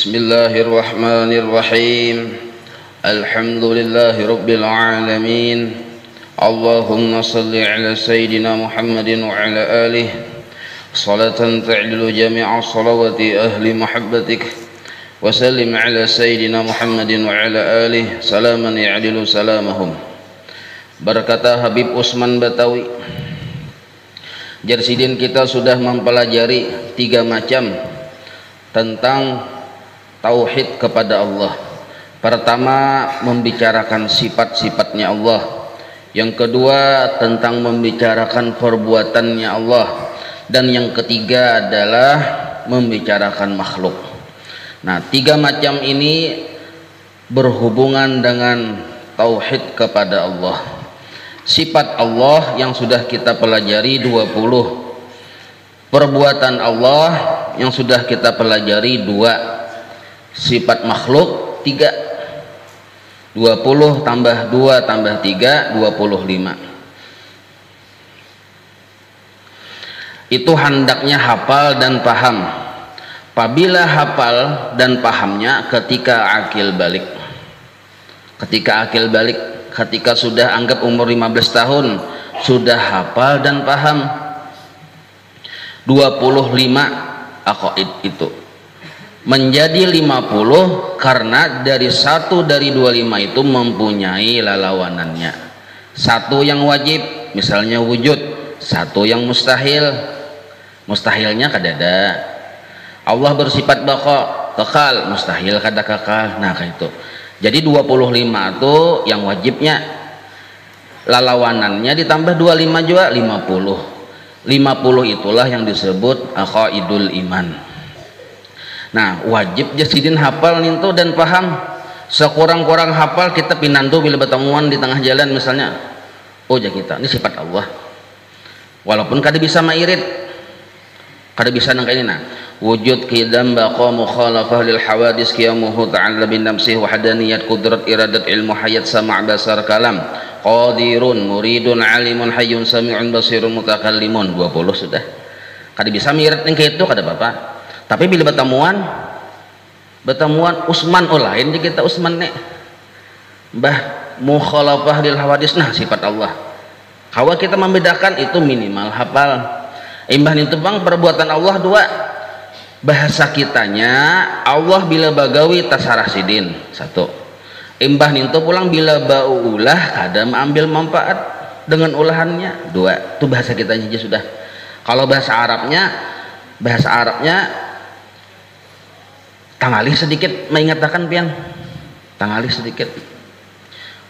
Bismillahirrahmanirrahim. Alhamdulillahi rabbil alamin. Allahumma salli ala sayyidina Muhammadin wa ala alihi salatan ta'dilu jami'a salawati ahli muhabbatik wa sallim ala sayyidina Muhammadin wa ala alihi salaman ya'dilu salamahum. Berkata Habib Usman Batawi, Jarsidin, kita sudah mempelajari 3 macam tentang tauhid kepada Allah. Pertama, membicarakan sifat-sifatnya Allah. Yang kedua, tentang membicarakan perbuatannya Allah. Dan yang ketiga adalah membicarakan makhluk. Nah, 3 macam ini berhubungan dengan tauhid kepada Allah. Sifat Allah yang sudah kita pelajari 20. Perbuatan Allah yang sudah kita pelajari 2. Sifat makhluk 3. 20 tambah 2 tambah 3 25. Itu hendaknya hafal dan paham. Apabila hafal dan pahamnya ketika akil balik. Ketika akil balik, ketika sudah anggap umur 15 tahun, sudah hafal dan paham. 25 aqaid itu menjadi 50 karena dari 1 dari 25 itu mempunyai lalawanannya. 1 yang wajib, misalnya wujud. 1 yang mustahil, mustahilnya kadada. Allah bersifat baqa, kekal, mustahil kada kekal. Nah, kayak itu. Jadi 25 itu yang wajibnya, lalawanannya ditambah 25 juga 50. 50 itulah yang disebut aqaidul iman. Nah, wajib Jarsidin hafal nintu dan paham. Sekurang-kurang hafal kita pinantu bila bertemuan di tengah jalan misalnya. Oh, ya kita ini sifat Allah. Walaupun kada bisa mairit, kada bisa nang ini. Nah, wujud qidam baqa mukhalafah lil hawadis qiyamuhu ta'ala bin nafsihi wahdaniyat qudrat iradat ilmu hayat sama' basar kalam qadirun muridun alimun hayyun sami'un basirun mutakallimun. 20 sudah. Kada bisa mairit ning kitu kada apa-apa. Tapi bila bertemuan Usman lain di kita Usman nek bah mukhalafah lil hawadis, nah sifat Allah. Kalau kita membedakan itu minimal hafal. Imbah itu bang perbuatan Allah 2. Bahasa kitanya Allah bila bagawi tasarah sidin 1. Imbah itu pulang bila bau ulah kada mengambil manfaat dengan ulahannya 2. Itu bahasa kitanya aja sudah. Kalau bahasa Arabnya tangalih sedikit mengatakan pian, tangalih sedikit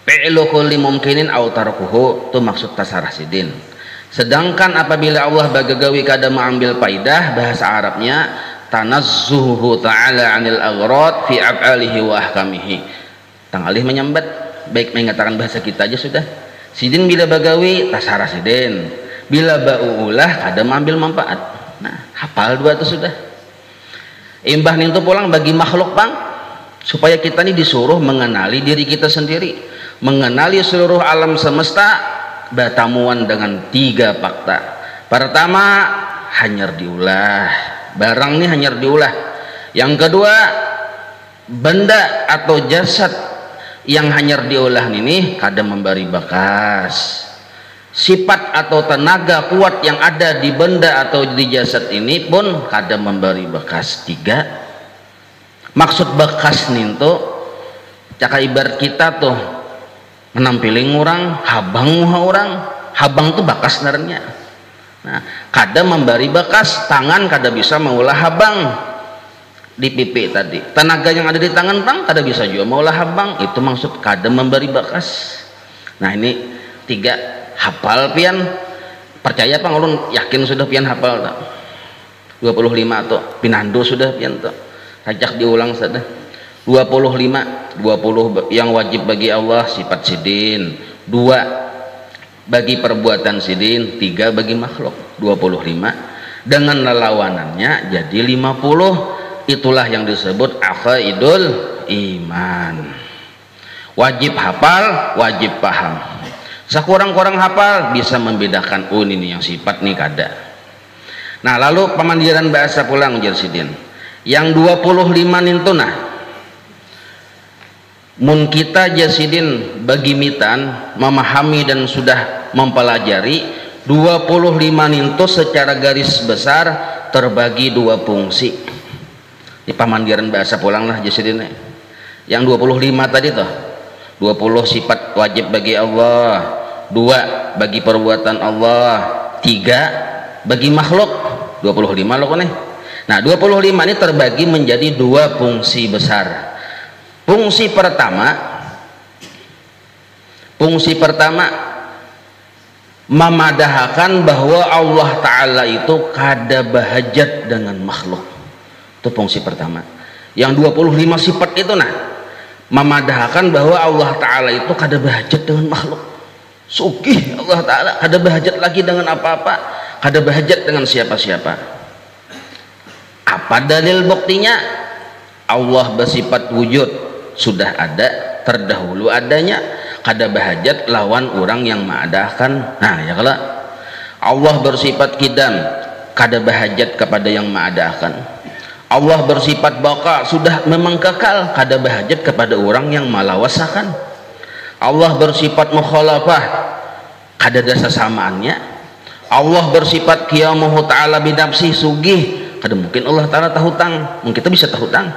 fi'lu kulli mumkinin aw tarkuhu, itu maksud tasarah sidin. Sedangkan apabila Allah bagagawi kada mengambil faidah, bahasa Arabnya tanazzuhu ta'ala 'anil aghrad fi af'alihi wa ahkamihi. Tangalih menyambat, baik mengatakan bahasa kita aja sudah. Sidin bila bagawi tasarah sidin, bila ba'ulah kada mengambil manfaat. Nah, hafal 2 itu sudah. Imbah itu pulang bagi makhluk bang, supaya kita ini disuruh mengenali diri kita sendiri, mengenali seluruh alam semesta, bertamuan dengan 3 fakta. Pertama, hanyar diulah, barang ini hanyar diulah. Yang kedua, benda atau jasad yang hanyar diulah ini kada memberi bekas. Sifat atau tenaga kuat yang ada di benda atau di jasad ini pun kada memberi bekas. 3. Maksud bekas nintu caka ibarat kita tuh menampiling orang, habang orang, habang tuh bekas narnya. Nah, kada memberi bekas, tangan kada bisa mengolah habang di pipi tadi. Tenaga yang ada di tangan bang kada bisa juga mengolah habang, itu maksud kada memberi bekas. Nah, ini 3. Hafal pian, percaya apa ulun yakin sudah pian hafal tak? 25 tuh pinandu sudah pian tuh, ajak diulang sudah. 25 yang wajib bagi Allah sifat sidin, 2 bagi perbuatan sidin, 3 bagi makhluk. 25 dengan lelawanannya jadi 50. Itulah yang disebut aqaidul iman. Wajib hafal, wajib paham. Sekurang-kurang hafal bisa membedakan, ini yang sifat nih kada. Nah, lalu pemandiran bahasa pulang Jarsidin. Yang 25 nintuna mun kita jasidin bagi mitan memahami dan sudah mempelajari 25 nintu secara garis besar terbagi dua fungsi. Di pamandiran bahasa pulang lah jasidin. Yang 25 tadi tuh 20 sifat wajib bagi Allah, 2 bagi perbuatan Allah, 3 bagi makhluk. 25 loh nih. Nah 25 ini terbagi menjadi dua fungsi besar. Fungsi pertama memadahkan bahwa Allah Ta'ala itu kada bahajat dengan makhluk. Itu fungsi pertama. Yang 25 sifat itu memadahkan bahwa Allah Ta'ala itu kada bahajat dengan makhluk. Sugih Allah Ta'ala, kada bahajat lagi dengan apa-apa, kada bahajat dengan siapa-siapa. Apa dalil buktinya? Allah bersifat wujud sudah ada, terdahulu adanya, kada bahajat lawan orang yang ma'adahkan. Nah ya kalau Allah bersifat kidam, kada bahajat kepada yang ma'adahkan. Allah bersifat baqa, sudah memang kekal, kada bahajat kepada orang yang malawasakan. Allah bersifat mukhalafah, kada ada sesamaannya. Allah bersifat qiyamuhu ta'ala binafsi, sugih, kada mungkin Allah Ta'ala tahutang, mungkin kita bisa tahutang.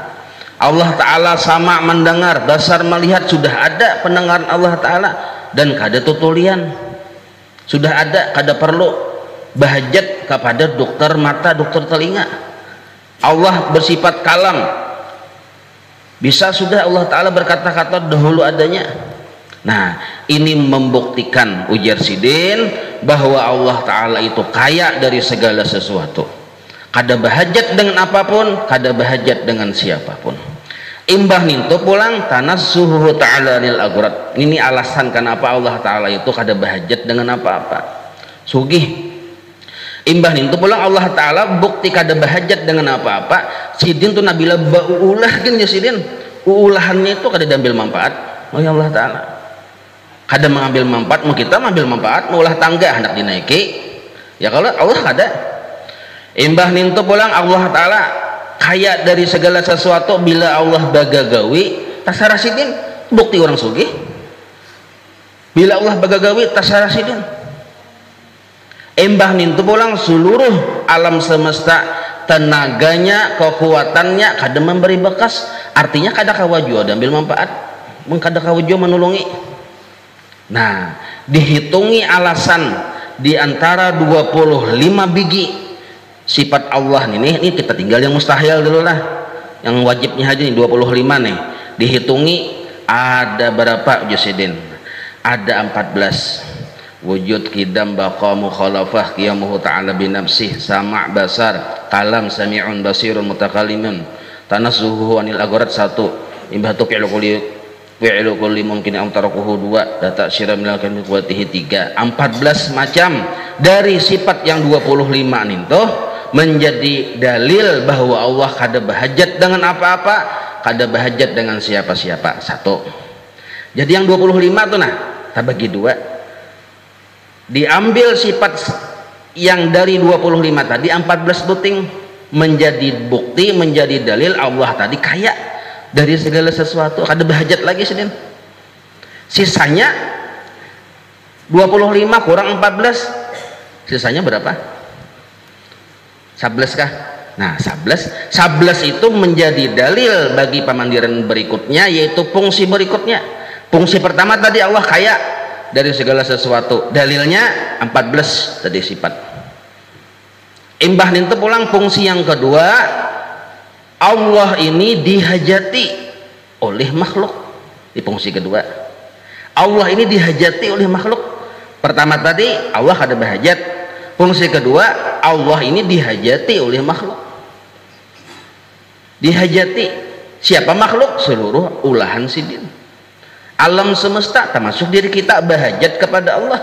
Allah Ta'ala sama mendengar, basar melihat, sudah ada pendengaran Allah Ta'ala dan kada tutulian, sudah ada, kada perlu bahajat kepada dokter mata, dokter telinga. Allah bersifat kalam, bisa sudah Allah Ta'ala berkata-kata dahulu adanya. Nah ini membuktikan ujar sidin bahwa Allah Ta'ala itu kaya dari segala sesuatu, kada bahajat dengan apapun, kada bahajat dengan siapapun. Imbah nintu pulang tanassuhu ta'ala lil agrat. Ini alasan kenapa Allah Ta'ala itu kada bahajat dengan apa-apa, sugih. Imbah nintu pulang Allah Ta'ala bukti kada bahajat dengan apa-apa. Sidin tuh nabila baulah kan ya sidin, ulahannya itu kada diambil manfaat oleh Allah Ta'ala, kada mengambil manfaat. Mau kita mengambil manfaat, mau ulah tangga hendak dinaiki, ya kalau Allah kada. Imbah nintu pulang Allah Ta'ala kaya dari segala sesuatu. Bila Allah bagagawi tasarah sidin, bukti orang sugih. Bila Allah bagagawi tasarah sidin. Imbah nintu pulang seluruh alam semesta tenaganya, kekuatannya kada memberi bekas, artinya kada kawaju ada ambil manfaat, kada kawaju menolongi. Nah dihitungi alasan di antara 25 biji sifat Allah ini kita tinggal yang mustahil dulu lah, yang wajibnya aja nih 25 nih. Dihitungi ada berapa jasidin? Ada 14. Wujud, kidam, baqa, mukhalafah, qiyamuhu ta'ala binafsih, sama' basar, kalam, sami'un, basirun, mutakallimun, tanassuhu anil agharat 1. Imbah tu fi'lu kulli mungkin amtarakuhu 2, data syira minal kamil kuwatihi 3. 14 macam dari sifat yang 25 nintu menjadi dalil bahwa Allah kada bahajat dengan apa-apa, kada bahajat dengan siapa-siapa. 1. Jadi yang 25 tuh kita bagi 2. Diambil sifat yang dari 25 tadi 14 buting menjadi bukti, menjadi dalil Allah tadi kaya dari segala sesuatu, kada bahajat lagi sidin. Sisanya 25 kurang 14, sisanya berapa? 11 kah? Nah 11 itu menjadi dalil bagi pemandiran berikutnya, yaitu fungsi berikutnya. Fungsi pertama tadi Allah kaya dari segala sesuatu, dalilnya 14 tadi sifat. Imbah nintu pulang fungsi yang kedua, Allah ini dihajati oleh makhluk. Di fungsi kedua, Allah ini dihajati oleh makhluk. Pertama tadi Allah kada bahajat, fungsi kedua Allah ini dihajati oleh makhluk. Dihajati siapa? Makhluk, seluruh ulahan sidin alam semesta termasuk diri kita bahajat kepada Allah.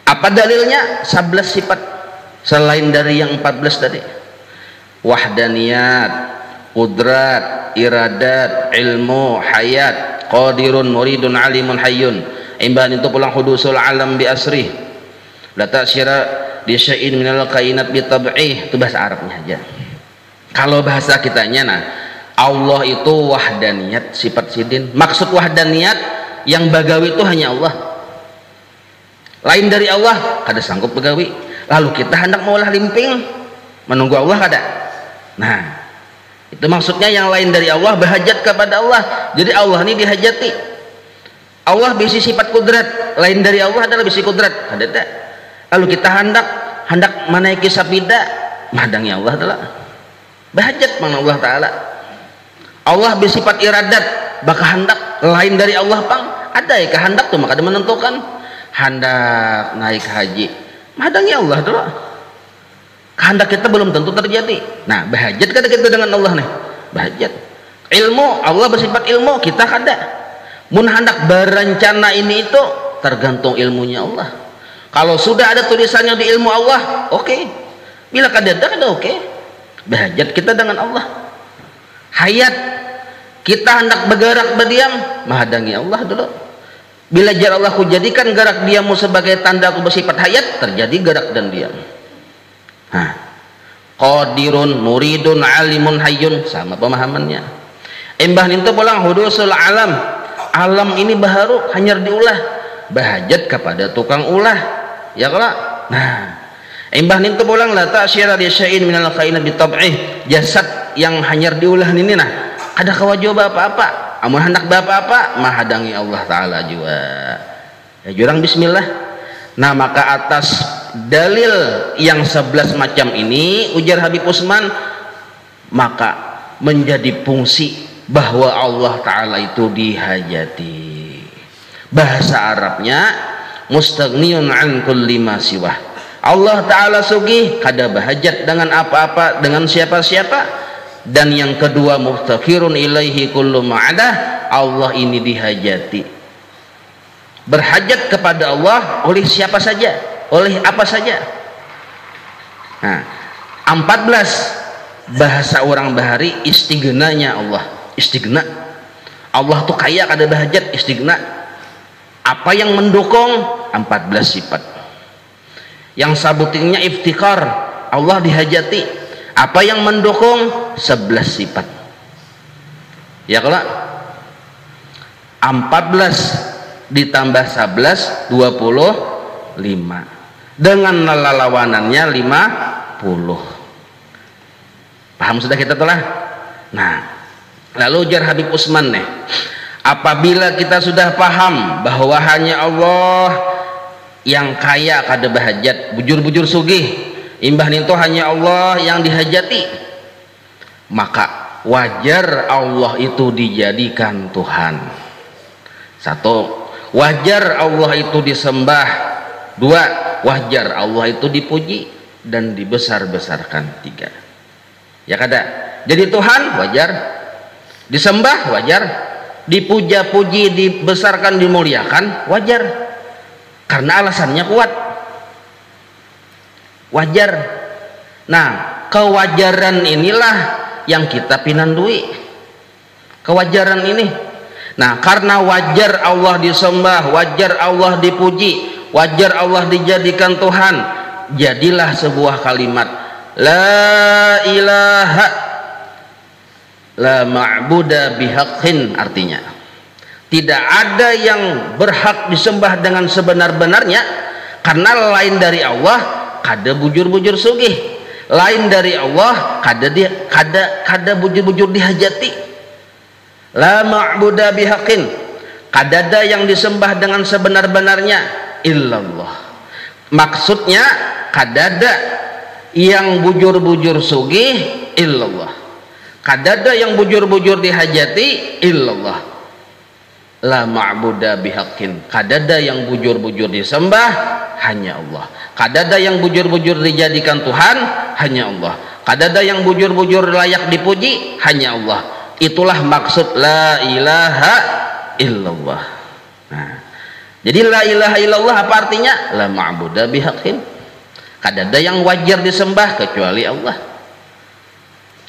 Apa dalilnya? 11 sifat selain dari yang 14 tadi. Wahdaniyat, qudrat, iradat, ilmu, hayat, qadirun, muridun, alimun, hayyun. Imbahan itu pulang hudusul alam bi asrih, la ta'syira di syai'in minal kainat bi tab'ih. Itu bahasa Arabnya aja. Kalau bahasa kitanya, nah, Allah itu wahdaniyat, sifat sidin. Maksud wahdaniyat yang bagawi itu hanya Allah. Lain dari Allah kada sanggup bagawi. Lalu kita hendak maulah limping menunggu Allah kada. Nah, itu maksudnya yang lain dari Allah berhajat kepada Allah. Jadi Allah ini dihajati. Allah bisi sifat kudrat, lain dari Allah adalah bisi kudrat. Kada tak. Lalu kita hendak menaiki sapida, madangi Allah adalah berhajat mana Allah Ta'ala. Allah bersifat iradat, baka hendak lain dari Allah pang. Ada ya kehendak tuh maka dia menentukan hendak naik haji, madangi Allah adalah. Kehendak kita belum tentu terjadi. Nah, berhajat kada kita dengan Allah nih, berhajat. Ilmu, Allah bersifat ilmu, kita kada. Mun hendak berencana ini itu tergantung ilmunya Allah. Kalau sudah ada tulisannya di ilmu Allah, oke. Bila kada ada, oke. Berhajat kita dengan Allah. Hayat, kita hendak bergerak berdiam, mahadangi Allah dulu. Bila jar Allah ku jadikan gerak diammu sebagai tanda aku bersifat hayat, terjadi gerak dan diam. Qadirun, muridun, alimun, hayyun, sama pemahamannya. Embah nintu pulang hudusul alam. Alam ini baharu hanya diulah. Bahajat kepada tukang ulah. Ya kalau. Nah, embah nintu pulang la ta'syira li syai'in minal kainat bi tab'ih. Jasad yang hanya diulah ini nah. Ada kawajib apa-apa. Amun hendak apa-apa, mahadangi Allah Ta'ala juga. Ya jurang bismillah. Nah, maka atas dalil yang 11 macam ini ujar Habib Usman, maka menjadi fungsi bahwa Allah Ta'ala itu dihajati. Bahasa Arabnya mustaghniyun an kulli ma siwah. Allah Ta'ala sugih kada bahajat dengan apa-apa, dengan siapa-siapa. Dan yang kedua muftaqirun ilaihi kullu ma'adah, Allah ini dihajati, berhajat kepada Allah oleh siapa saja, oleh apa saja. Nah, 14 bahasa orang bahari istighnanya Allah. Istighna, Allah tuh kaya kada bahajat, istighna. Apa yang mendukung? 14 sifat. Yang sabutingnya iftikar, Allah dihajati. Apa yang mendukung? 11 sifat. Ya kalau 14 ditambah 11 25 dengan lawanannya 50. Paham sudah kita telah? Nah, lalu ujar Habib Usman nih, apabila kita sudah paham bahwa hanya Allah yang kaya kada bahajat, bujur-bujur sugih, imbah itu hanya Allah yang dihajati, maka wajar Allah itu dijadikan Tuhan. 1, wajar Allah itu disembah. 2, wajar Allah itu dipuji dan dibesar-besarkan. 3, ya kada. Jadi Tuhan wajar, disembah wajar, dipuja-puji, dibesarkan, dimuliakan wajar, karena alasannya kuat, wajar. Nah, kewajaran inilah yang kita pinandui, kewajaran ini. Nah, karena wajar Allah disembah, wajar Allah dipuji, wajar Allah dijadikan Tuhan, jadilah sebuah kalimat la ilaha la ma'buda bihaqqin, artinya tidak ada yang berhak disembah dengan sebenar-benarnya, karena lain dari Allah kada bujur-bujur sugih, lain dari Allah kada bujur-bujur dihajati. La ma'buda bihaqqin, kada ada yang disembah dengan sebenar-benarnya illallah. Maksudnya kada ada yang bujur-bujur sugih illallah, kada ada yang bujur-bujur dihajati illallah. La ma'buda bihaqqin, kada ada yang bujur-bujur disembah, hanya Allah. Kada ada yang bujur-bujur dijadikan Tuhan, hanya Allah. Kada ada yang bujur-bujur layak dipuji, hanya Allah. Itulah maksud la ilaha illallah. Nah, jadi la ilaha illallah apa artinya? La ma'buda bihaqqin, kada ada yang wajar disembah kecuali Allah.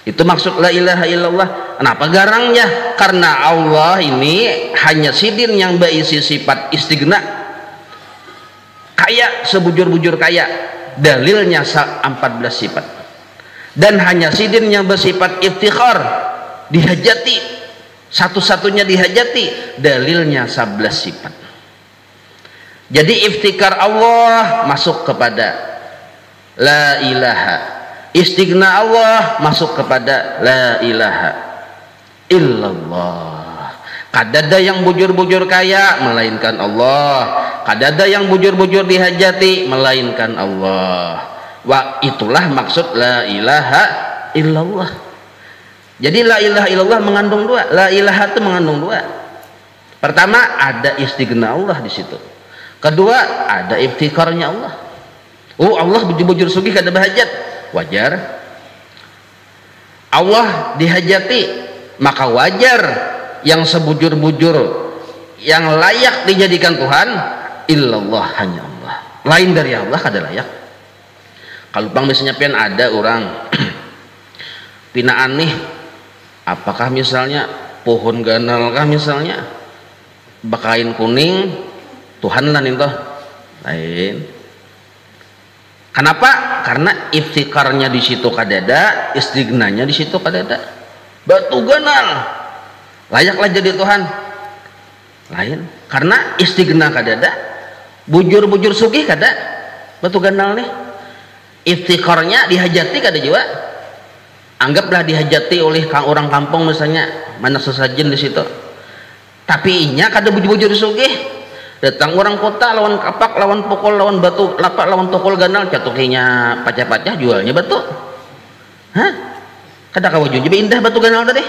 Itu maksud la ilaha illallah. Kenapa garangnya? Karena Allah ini hanya sidin yang berisi sifat istighna, kaya sebujur-bujur kaya. Dalilnya 14 sifat. dan hanya sidin yang bersifat iftikhar, dihajati, satu-satunya dihajati, dalilnya 11 sifat. Jadi iftikar Allah masuk kepada la ilaha, istighna Allah masuk kepada la ilaha illallah. Kadada yang bujur-bujur kaya melainkan Allah, kadada yang bujur-bujur dihajati melainkan Allah. Wah, itulah maksud la ilaha illallah. Jadi la ilaha illallah mengandung dua, la ilaha itu mengandung dua. Pertama, ada istighna Allah di situ. Kedua, ada iftikarnya Allah. Oh, Allah bujur-bujur sugih kada bahajat, wajar. Allah dihajati, maka wajar yang sebujur-bujur yang layak dijadikan Tuhan illallah, hanya Allah. Lain dari Allah kada layak. Kalau bang misalnya pian ada orang pina aneh, apakah misalnya pohon ganal kah misalnya bakain kuning Tuhan lah nintoh lain. Kenapa? Karena iftikarnya di situ kadada, istighnanya di situ kadada. Batu ganal layaklah jadi Tuhan lain, karena istighna kadada, bujur-bujur sugih kada, batu ganal nih. Iftikarnya dihajati kada juga. Anggaplah dihajati oleh orang kampung misalnya, mana sesajen di situ. Tapi inya kada bujur-bujur sugih. Datang orang kota lawan kapak, lawan pukul, lawan batu lapak, lawan tokol ganal, catukinya pacah-pacah, jualnya batu. Hah? Kada kawajun jadi indah batu ganal tadi.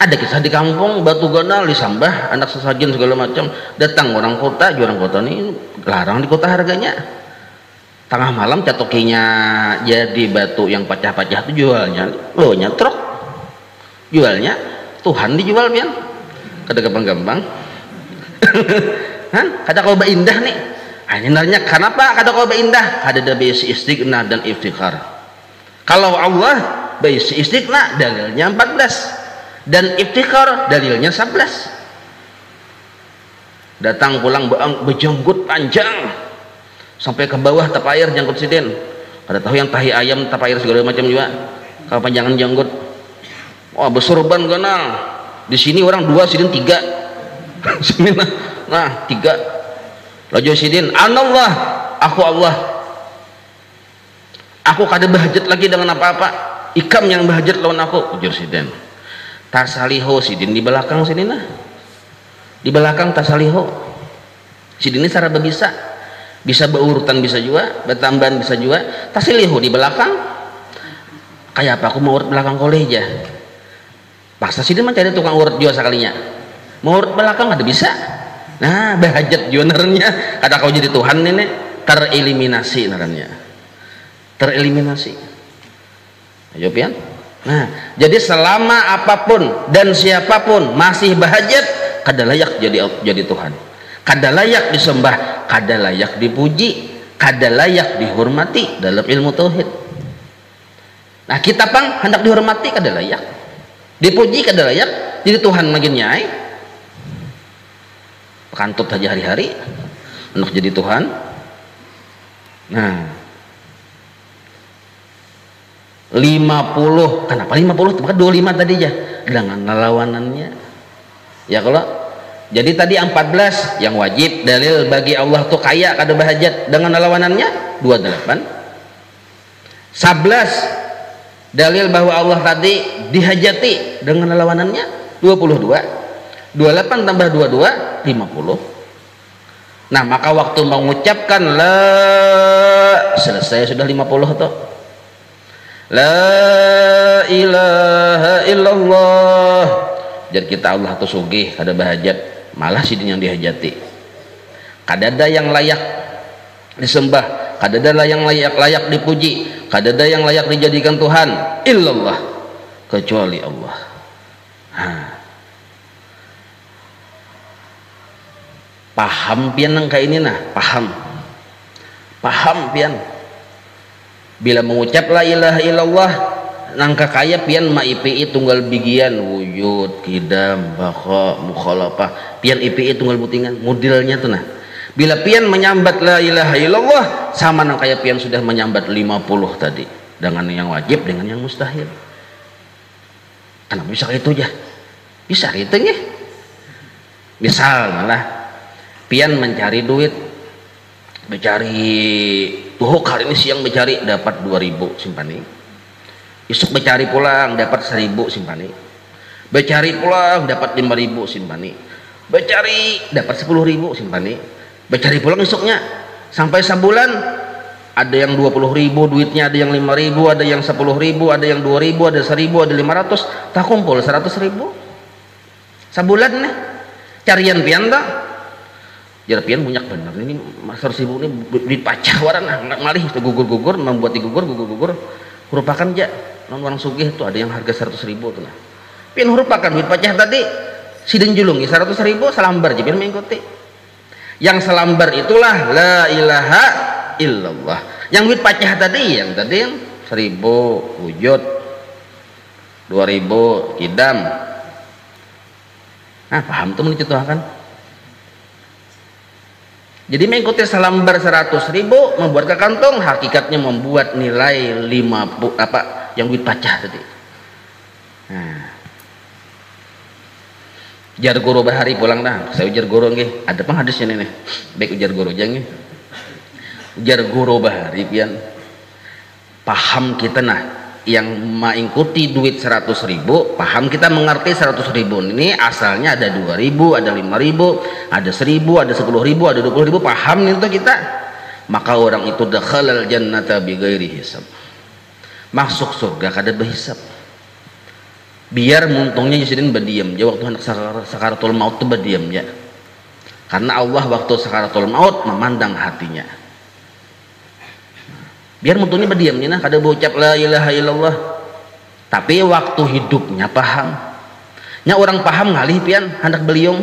Ada kisah di kampung batu ganal disambah anak sesajen segala macam. Datang orang kota, jual orang kota ini larang di kota harganya. Tengah malam catokinya jadi batu yang pacah-pacah itu jualnya lo nyetrok, jualnya Tuhan dijual pian kada gampang-gampang. Kada kau indah nih. Hanya kenapa kada kau indah? Kada ada bisi istighna dan iftikhar. Kalau Allah bisi istighna dalilnya 14 dan iftikhar dalilnya 11. Datang pulang bejenggut panjang sampai ke bawah tap air jangkut sidin. Ada tahu yang tahi ayam tap air segala macam juga. Kalau panjangan janggut, wah besorban ganal. Di sini orang 2, sidin 3. Nah 3. Laju sidin, anallah, aku Allah. Aku kada bahajat lagi dengan apa-apa. Ikam yang bahajat lawan aku. Ujar sidin. Tasaliho sidin di belakang sidin lah. Di belakang tasaliho. Sidin ini cara bisa. Bisa berurutan bisa juga, bertambahan bisa juga. Tasilihu di belakang. Kayak apa? Aku mau urut belakang kolej aja. Paksa sidin mencari tukang urut juga sekalinya. Mau urut belakang ada bisa. Nah, bahajat juanernya. Ada kau jadi Tuhan ini tereliminasi narannya. Tereliminasi. Ayo pian. Nah, jadi selama apapun dan siapapun masih bahajat, kada layak jadi Tuhan. Kada layak disembah, kada layak dipuji, kada layak dihormati dalam ilmu tauhid. Nah kita pang hendak dihormati kada layak, dipuji kada layak, jadi Tuhan makin nyai kantut saja hari-hari hendak jadi Tuhan. Nah 50, kenapa 50? Maka 25 tadi ya dengan lawanannya ya. Kalau jadi tadi 14 yang wajib dalil bagi Allah tuh kaya kada bahajat dengan lawanannya 28. 11 dalil bahwa Allah tadi dihajati dengan lawanannya 22. 28 tambah 22 50. Nah maka waktu mengucapkan la selesai sudah 50 tuh. La ilaha illallah. Jadi kita Allah tuh sugih kada bahajat, malah sidin yang dihajati. Kadada yang layak disembah, kadada yang layak dipuji, kadada yang layak dijadikan Tuhan illallah, kecuali Allah. Paham pian nang kayak ini nah, paham pian. Bila mengucap la ilaha illallah nangka kaya pian ma IPI tunggal bigian wujud kidam baqa mukhalafah pian IPI tunggal butingan modelnya tuh nah. Bila pian menyambat la ilaha illallah sama nang kaya pian sudah menyambat 50 tadi. dengan yang wajib dengan yang mustahil. Kenapa bisa kayak itu aja? Bisa gitu ya. Misal lah pian mencari duit, mencari hari ini siang mencari dapat 2.000 simpani, besok mencari pulang dapat 1.000 simpani, mencari pulang dapat 5.000 simpani, mencari dapat 10.000 simpani, mencari pulang besoknya sampai sebulan ada yang 20.000 duitnya, ada yang 5.000, ada yang 10.000, ada yang 2.000, ada 1.000, ada 500, tak kumpul 100.000 sebulan nih. Carian pian tak? Jar pian banyak bener ini 100.000 ini duit pacah waran malih gugur-gugur, membuat digugur gugur-gugur merupakan aja non orang sugih itu ada yang harga 100.000 tuh nah. Pian merupakan duit pacah tadi sidin julung 100.000 salambar je pian mengikuti. Yang salambar itulah la ilaha illallah. Yang duit pacah tadi yang 1.000 wujud 2.000 kidam. Nah, paham tuh mencontohkan. Jadi mengikuti salambar 100.000 membuat ke kantong, hakikatnya membuat nilai 50 apa yang duit pacah tadi. Nah. Jar guru bahari pulang dah. Saya ujar guru nggih. Ada pang hadisnya nih. Baik ujar guru aja nggih. Ujar guru bahari pian. Paham kita nah yang mengikuti duit 100.000, paham kita mengerti 100.000 ini asalnya ada 2.000, ada 5.000, ada 1.000, ada 10.000, ada 20.000, paham itu kita, maka orang itu dakhalal jannata bighairi hisab, masuk surga kada berhisab. Biar muntungnya jadi berdiam ya waktu hendak sakaratul maut itu berdiam ya, karena Allah waktu sakaratul maut memandang hatinya. Biar muntungnya berdiam nih nah kada berucap la ilaha illallah, tapi waktu hidupnya paham nya orang paham ngalih pian hendak beliung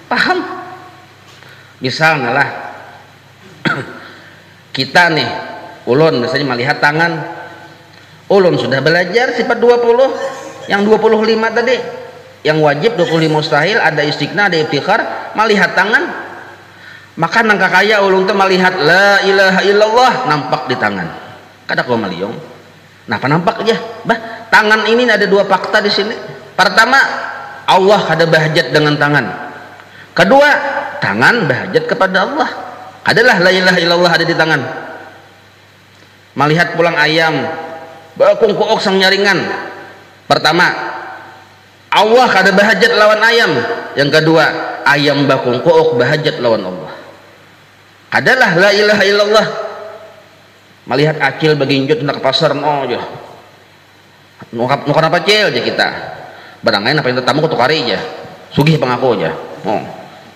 paham. Misalnya lah kita nih ulun misalnya melihat tangan ulun sudah belajar sifat 20 yang 25 tadi yang wajib 25 mustahil, ada istiqna, ada iftikhar, melihat tangan. Maka nangka kaya ulun tuh melihat la ilaha illallah nampak di tangan. Kada kau maliong. Nah, apa nampak aja? Bah, tangan ini ada dua fakta di sini. Pertama, Allah ada bahajat dengan tangan. Kedua, tangan bahajat kepada Allah. Adalah la ilaha illallah ada di tangan. Melihat pulang ayam, bakung kuok sang nyaringan. Pertama, Allah ada bahajat lawan ayam. Yang kedua, ayam bakung kuok bahajat lawan Allah. Adalah la ilaha illallah. Melihat acil bagi injut nak pasar no aja. Nukan apa cil aja kita. Barangnya napa yang tetamu kutukari aja. Sugih pengaku aja. Oh,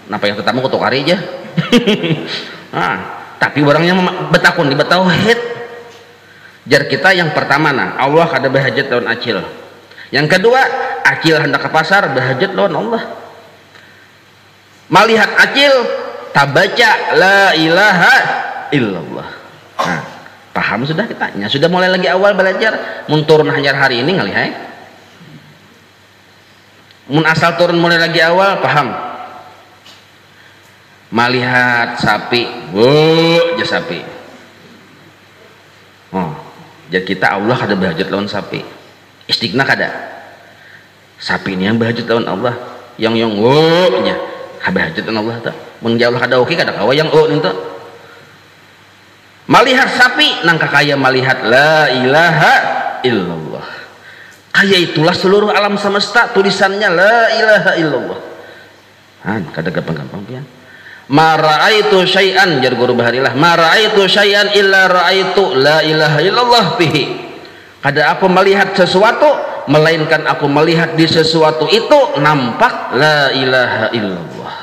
napa yang tetamu kutukari aja. Nah, tapi barangnya betakun di betauhid. Jar kita yang pertama nah, Allah ada bahajat lawan acil. Yang kedua, acil hendak ke pasar bahajat lawan Allah. Melihat acil tabaca la ilaha illallah. Nah, paham sudah kita? Ya, sudah mulai lagi awal belajar. Mun turun hajar hari ini ngalih hai. Mun asal turun mulai lagi awal paham. Melihat sapi, aja sapi. Oh, jadi kita Allah ada bahajat lawan sapi. Istiqna kada. Sapi ini yang bahajat lawan Allah. Yang nya bahajat lawan Allah tak. Mun Allah kada oke kada kawa yang itu. Melihat sapi nangka kaya melihat la ilaha illallah. Kaya itulah seluruh alam semesta tulisannya la ilaha illallah. Han kada gampang-gampang pian. Ma raaitu syai'an jar guru baharilah. Ma raaitu syai'an illa raaitu la ilaha illallah fihi. Kada aku melihat sesuatu melainkan aku melihat di sesuatu itu nampak la ilaha illallah.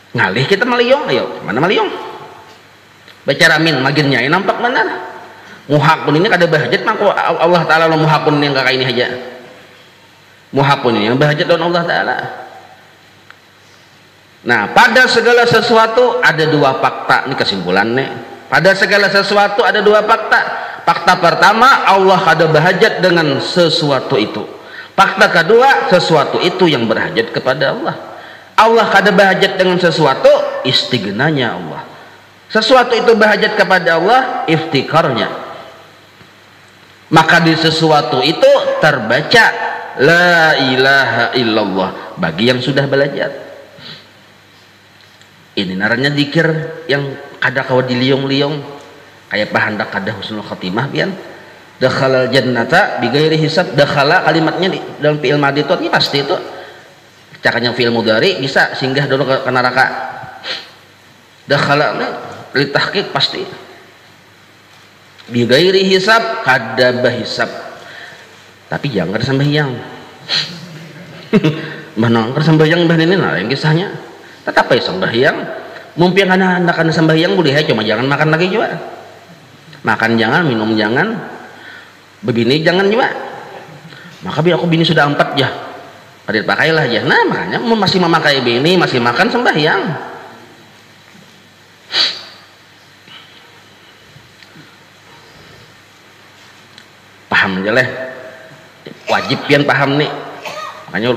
Ngalih kita maliong, ayo mana maliong? Baca ramin maginnya ini nampak benar. Muhakun ini kada bahajat mangko Allah taala lo muhakun yang kakak ini aja. Muhakun ini yang bahajat don Allah taala. Nah, pada segala sesuatu ada dua fakta, ini kesimpulannya. Pada segala sesuatu ada dua fakta. Fakta pertama, Allah ada bahajat dengan sesuatu itu. Fakta kedua, sesuatu itu yang berhajat kepada Allah. Allah kada bahajat dengan sesuatu, istighnanya Allah. Sesuatu itu berhajat kepada Allah, iftikarnya. Maka di sesuatu itu terbaca la ilaha illallah bagi yang sudah belajar. Ini naranya zikir yang kada kawa diliung-liung kayak pahandak kada husnul khotimah pian. Dakhalal jannata bighairi hisab. Dakhala kalimatnya di dalam fi'il madhi itu ini pasti itu. Cakanya fi'il mudhari bisa singgah dulu ke neraka. Dakhala litahqiq pasti. Bighairi hisab kada bahisab. Tapi jangan sembahyang. Mbah nongker sembahyang mbah ini nah yang kisahnya. Tetap aja sembahyang. Mumpung anak sembahyang boleh ya, cuma jangan makan lagi juga. Makan jangan, minum jangan, begini jangan juga. Maka biar aku bini sudah 4 ya, pada pakailah ya. Nah makanya masih memakai bini, masih makan sembahyang. Paham aja leh, wajib pian paham nih. Makanya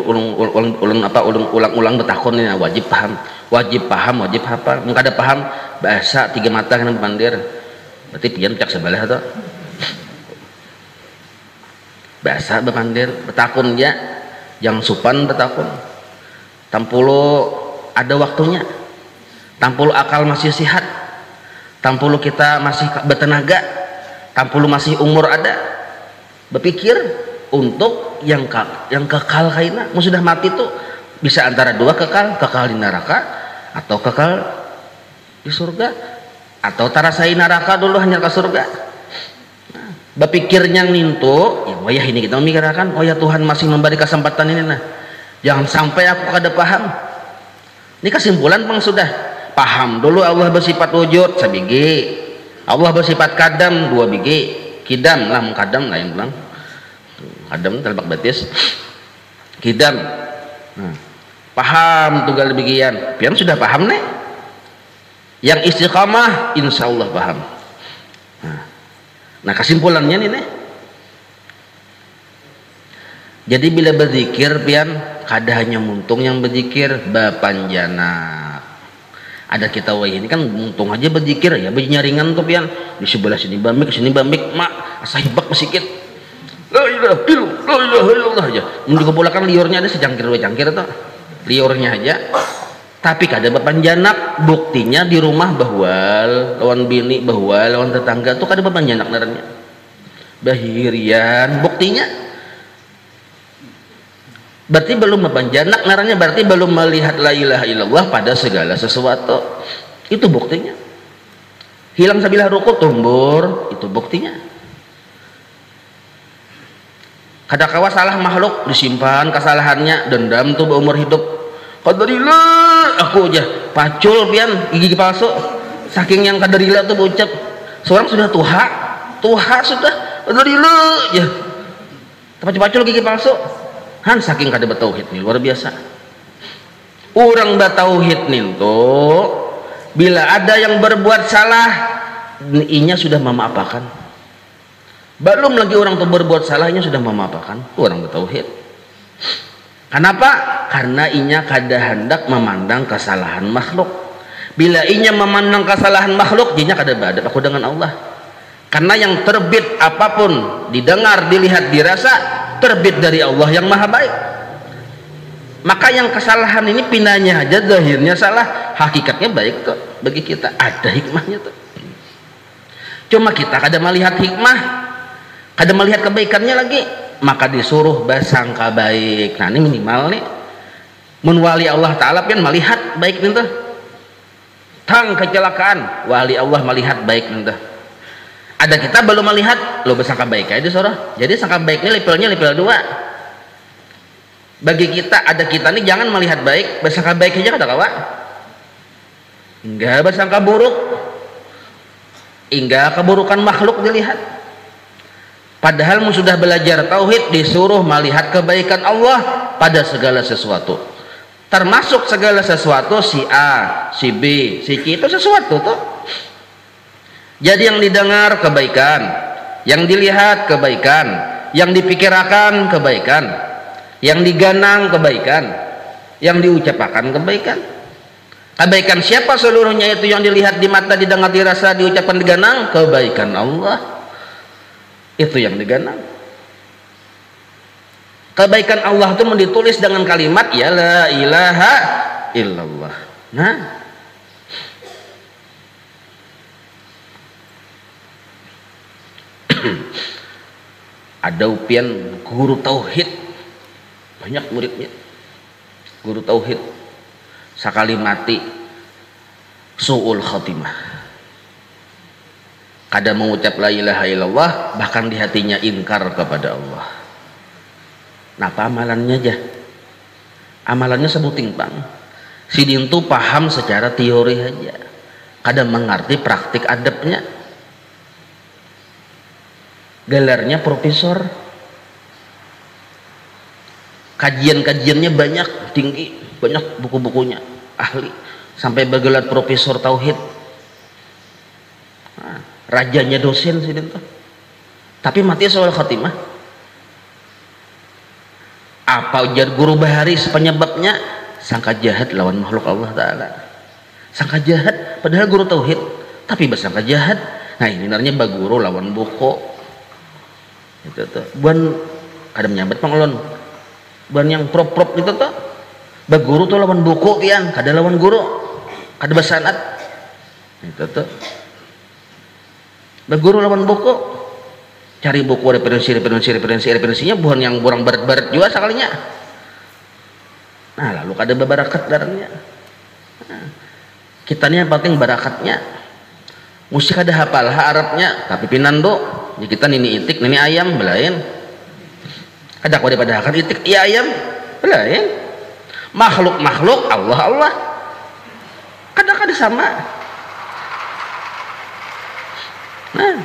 ulang-ulang betakun ini wajib paham, wajib hafal. Muka ada paham bahasa 3 mata kena pandir. Berarti pian cak sebelah atau bahasa bepandir betakun ya, yang supan betakun. Tampulu ada waktunya, tampulu akal masih sehat, tampulu kita masih bertenaga, tampulu masih umur ada, berpikir untuk yang kekal kaina. Mau sudah mati tuh bisa antara 2 kekal di neraka atau kekal di surga, atau tarasai neraka dulu hanya ke surga. Nah, berpikirnya nintu ya wayah ini kita memikirkan oh ya Tuhan masih memberi kesempatan ini. Nah jangan sampai aku kada paham. Ini kesimpulan bang sudah paham dulu Allah bersifat wujud sabigi, Allah bersifat kadam 2 biji, kidam lah mengkadam lain bilang kadam telbak batis kidam. Paham tunggal begian pian sudah paham nih. Yang istiqamah insya Allah paham. Nah kesimpulannya nih. Jadi bila berzikir pian kada hanya muntung yang berzikir bapanjana. Ada kita wah ini kan muntung aja berzikir ya nyaringan tuh pian di sebelah sini bamik sini bamik mak asahibak mesikit la ilaha illallah aja. Mun dikepulakan liurnya ada secangkir 2 cangkir tuh liurnya aja. Tapi kada bepanjanak buktinya di rumah bahwal lawan bini bahwal lawan tetangga tuh kada bepanjanak naranya bahirian buktinya. Berarti belum bepanjanak naranya, berarti belum melihat la ilaha illallah pada segala sesuatu. Itu buktinya. Hilang sabilah ruku tumbur, itu buktinya. Kadakawa salah makhluk disimpan kesalahannya, dendam tuh berumur hidup. Qadarillah aku aja pacul pian gigi palsu. Saking yang qadarillah tuh bocap. Seorang sudah tuha sudah qadarillah ya. Pacul gigi palsu. Han saking kada bertauhid nih luar biasa. Orang bertauhid nih tuh bila ada yang berbuat salah inya sudah memaafkan. Belum lagi orang tuh berbuat salahnya sudah memaafkan. Orang bertauhid. Kenapa? Karena inya kada hendak memandang kesalahan makhluk. Bila inya memandang kesalahan makhluk, inya kada beradab aku dengan Allah. Karena yang terbit apapun didengar, dilihat, dirasa terbit dari Allah yang maha baik. Maka yang kesalahan ini pindahnya aja zahirnya salah, hakikatnya baik kok bagi kita, ada hikmahnya tuh. Cuma kita kada melihat hikmah, kada melihat kebaikannya lagi, maka disuruh bersangka baik. Nah ini minimal nih mun wali Allah Ta'ala pian melihat baik nih tuh tang kecelakaan wali Allah melihat baik nih tuh. Ada kita belum melihat lo bersangka baik aja disuruh. Jadi sangka baik ini levelnya level 2. Bagi kita ada kita nih jangan melihat baik, bersangka baik aja kada kawa. Enggak bersangka buruk. Enggak keburukan makhluk dilihat. Padahal mu sudah belajar tauhid disuruh melihat kebaikan Allah pada segala sesuatu. Termasuk segala sesuatu si A, si B, si C itu sesuatu tuh. Jadi yang didengar kebaikan, yang dilihat kebaikan, yang dipikirkan kebaikan, yang diganang kebaikan, yang diucapkan kebaikan. Kebaikan siapa seluruhnya itu yang dilihat, di mata, didengar, dirasa, diucapkan, diganang? Kebaikan Allah. Itu yang diganang. Kebaikan Allah itu ditulis dengan kalimat ya la ilaha illallah. Nah, ada upian guru tauhid, banyak muridnya guru tauhid, sakali mati su'ul khatimah, kada mengucap la ilaha illallah, bahkan di hatinya ingkar kepada Allah. Napa amalannya aja? Amalannya sebuting pang. Si dintu paham secara teori aja, kada mengerti praktik adabnya. Gelarnya profesor, kajian-kajiannya banyak, tinggi, banyak buku-bukunya, ahli, sampai bergelar profesor tauhid. Nah, rajanya dosen sih dintu, tapi mati soal khatimah. Apa ujar guru baharis penyebabnya? Sangka jahat lawan makhluk Allah Ta'ala. Sangka jahat padahal guru tauhid, tapi bersangka jahat. Nah ini sebenarnya baguru lawan buku itu tuh buan kada menyambat pengelon, buan yang prop-prop itu tuh baguru tuh lawan buku pian, kada lawan guru, kada basanat itu tuh baguru lawan buku, cari buku referensinya bukan yang burang barat-barat juga sekalinya. Nah lalu kada bebarakat darahnya. Nah, kita nih yang penting barakatnya, mesti kada hafal Arabnya tapi pinando. Ya kita nini itik, nini ayam belain. Kada kau daripada akan itik iya ayam belain. Makhluk Allah kada sama. Nah,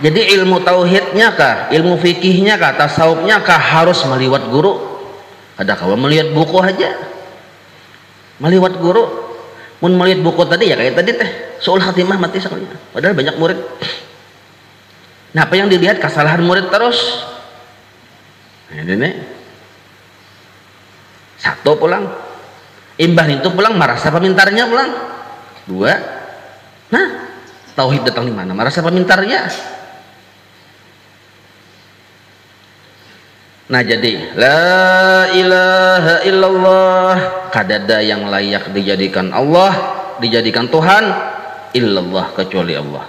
jadi ilmu tauhidnya kah, ilmu fikihnya kah, tasawufnya kah harus meliwat guru? Kada kau melihat buku aja, meliwat guru. Mun melihat buku tadi ya kayak tadi teh su'ul khatimah mati sekalinya. Padahal banyak murid. Nah apa yang dilihat? Kesalahan murid terus. Nah, ini satu pulang, imbah itu pulang merasa pemintarnya pulang. Dua, nah tauhid datang di mana? Merasa pemintarnya. Nah jadi la ilaha illallah, kadada yang layak dijadikan Allah, dijadikan Tuhan illallah kecuali Allah.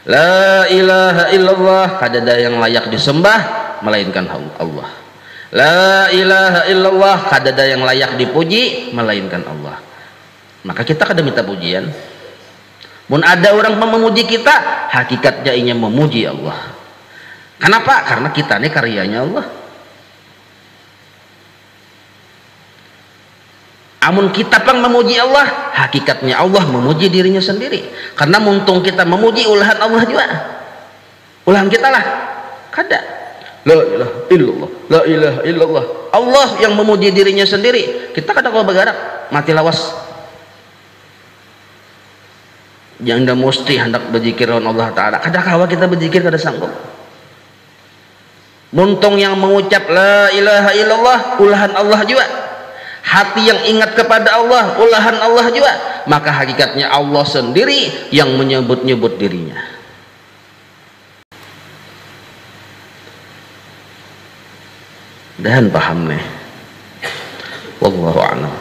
La ilaha illallah, kadada yang layak disembah melainkan Allah. La ilaha illallah, kadada yang layak dipuji melainkan Allah. Maka kita kada minta pujian. Mun ada orang memuji kita, hakikatnya ingin memuji Allah. Kenapa? Karena kita ini karyanya Allah. Amun kita pang memuji Allah, hakikatnya Allah memuji dirinya sendiri. Karena muntung kita memuji ulahan Allah juga, ulahan kita lah. Kada. La ilaha illallah, la ilaha illallah. Allah yang memuji dirinya sendiri. Kita kada kau bergerak, mati lawas. Jangan mesti hendak berzikir Allah Ta'ala. Kada kawa kita berzikir kada sanggup. Muntung yang mengucap la ilaha illallah, ulahan Allah juga. Hati yang ingat kepada Allah, ulahan Allah juga, maka hakikatnya Allah sendiri yang menyebut-nyebut dirinya. Dan paham nih, wallahu a'lam.